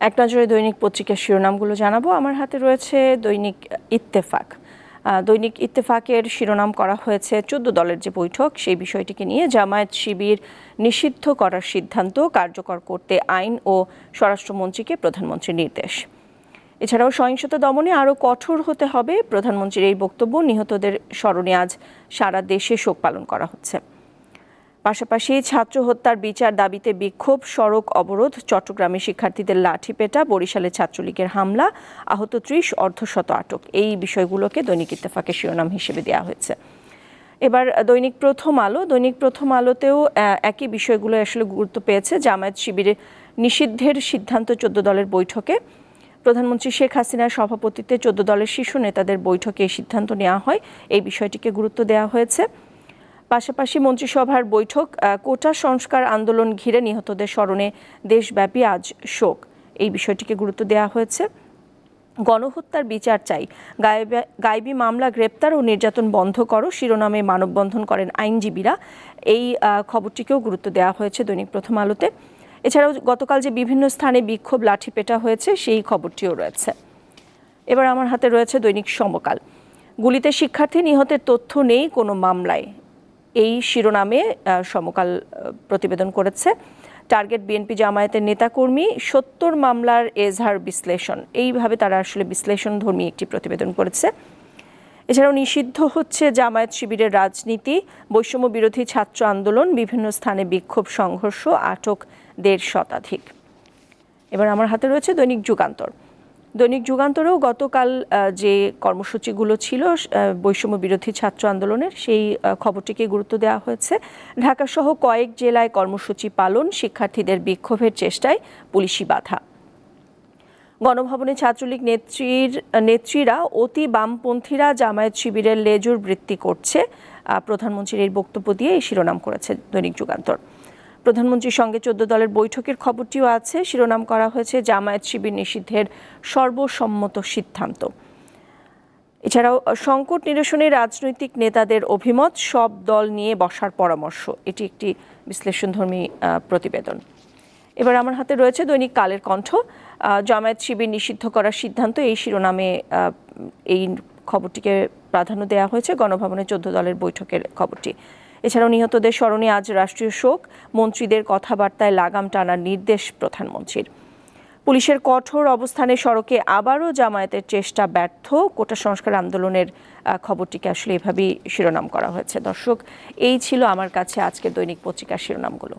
এক নজরে দৈনিক পত্রিকার শিরোনামগুলো জানাবো। আমার হাতে রয়েছে দৈনিক ইত্তেফাক। দৈনিক ইত্তেফাকের শিরোনাম করা হয়েছে 14 দলের যে বৈঠক সেই বিষয়টিকে নিয়ে জামায়াত শিবির নিষিদ্ধ করার সিদ্ধান্ত কার্যকর করতে আইন ও স্বরাষ্ট্রমন্ত্রীকে প্রধানমন্ত্রীর নির্দেশ। এছাড়াও সহিংসতা দমনে আরও কঠোর হতে হবে প্রধানমন্ত্রীর এই বক্তব্য। নিহতদের স্মরণে আজ সারা দেশে শোক পালন করা হচ্ছে। পাশাপাশি ছাত্র হত্যার বিচার দাবিতে বিক্ষোভ, সড়ক অবরোধ, চট্টগ্রামে শিক্ষার্থীদের লাঠিপেটা, বরিশালে ছাত্রলীগের হামলা, আহত 30, অর্ধশত আটক, এই বিষয়গুলোকে দৈনিক ইত্তেফাকের শিরোনাম হিসেবে দেওয়া হয়েছে। এবার দৈনিক প্রথম আলোতেও একই বিষয়গুলো আসলে গুরুত্ব পেয়েছে। জামায়াত শিবিরের নিষিদ্ধের সিদ্ধান্ত 14 দলের বৈঠকে। প্রধানমন্ত্রী শেখ হাসিনার সভাপতিত্বে 14 দলের শীর্ষ নেতাদের বৈঠকে এই সিদ্ধান্ত নেওয়া হয়, এই বিষয়টিকে গুরুত্ব দেওয়া হয়েছে। পাশাপাশি মন্ত্রিসভার বৈঠক, কোটা সংস্কার আন্দোলন ঘিরে নিহতদের স্মরণে দেশব্যাপী আজ শোক, এই বিষয়টিকে গুরুত্ব দেওয়া হয়েছে। গণহত্যার বিচার চাই, গায়েবী মামলা, গ্রেপ্তার ও নির্যাতন বন্ধ করো শিরোনামে মানববন্ধন করেন আইনজীবীরা, এই খবরটিকেও গুরুত্ব দেওয়া হয়েছে দৈনিক প্রথম আলোতে। এছাড়াও গতকাল যে বিভিন্ন স্থানে বিক্ষোভ, লাঠিপেটা হয়েছে সেই খবরটিও রয়েছে। এবার আমার হাতে রয়েছে দৈনিক সমকাল। গুলিতে শিক্ষার্থী নিহতের তথ্য নেই কোনো মামলায়, এই শিরোনামে সমকাল প্রতিবেদন করেছে। টার্গেট বিএনপি জামায়াতের নেতাকর্মী, 70 মামলার এজাহার বিশ্লেষণ, এইভাবে তারা আসলে বিশ্লেষণধর্মী একটি প্রতিবেদন করেছে। এছাড়াও নিষিদ্ধ হচ্ছে জামায়াত শিবিরের রাজনীতি, বৈষম্য বিরোধী ছাত্র আন্দোলন, বিভিন্ন স্থানে বিক্ষোভ, সংঘর্ষ, আটক 1.5 শতাধিক। এবার আমার হাতে রয়েছে দৈনিক যুগান্তর। দৈনিক যুগান্তরেও গতকাল যে কর্মসূচিগুলো ছিল বৈষম্য বিরোধী ছাত্র আন্দোলনের, সেই খবরটিকে গুরুত্ব দেওয়া হয়েছে। ঢাকাসহ কয়েক জেলায় কর্মসূচি পালন, শিক্ষার্থীদের বিক্ষোভের চেষ্টায় পুলিশি বাধা। গণভবনে ছাত্রলীগ নেত্রীরা অতি বামপন্থীরা জামায়াত শিবিরের লেজুর বৃত্তি করছে, প্রধানমন্ত্রীর এই বক্তব্য দিয়ে এই শিরোনাম করেছে দৈনিক যুগান্তর। প্রধানমন্ত্রীর সঙ্গে 14 দলের বৈঠকের খবরটিও আছে, শিরোনাম করা হয়েছে জামায়াত শিবির নিষিদ্ধের সর্বসম্মত সিদ্ধান্ত। এছাড়াও সংকট নিরসনে রাজনৈতিক নেতাদের অভিমত, সব দল নিয়ে বসার পরামর্শ, এটি একটি বিশ্লেষণধর্মী প্রতিবেদন। এবার আমার হাতে রয়েছে দৈনিক কালের কণ্ঠ। জামায়াত শিবির নিষিদ্ধ করার সিদ্ধান্ত, এই শিরোনামে এই খবরটিকে প্রাধান্য দেওয়া হয়েছে, গণভবনে 14 দলের বৈঠকের খবরটি। এছাড়াও নিহতদের স্মরণে আজ রাষ্ট্রীয় শোক, মন্ত্রীদের কথাবার্তায় লাগাম টানার নির্দেশ প্রধানমন্ত্রীর। পুলিশের কঠোর অবস্থানে সড়কে আবারও জামায়াতের চেষ্টা ব্যর্থ, কোটা সংস্কার আন্দোলনের খবরটিকে আসলে এভাবেই শিরোনাম করা হয়েছে। দর্শক, এই ছিল আমার কাছে আজকের দৈনিক পত্রিকার শিরোনামগুলো।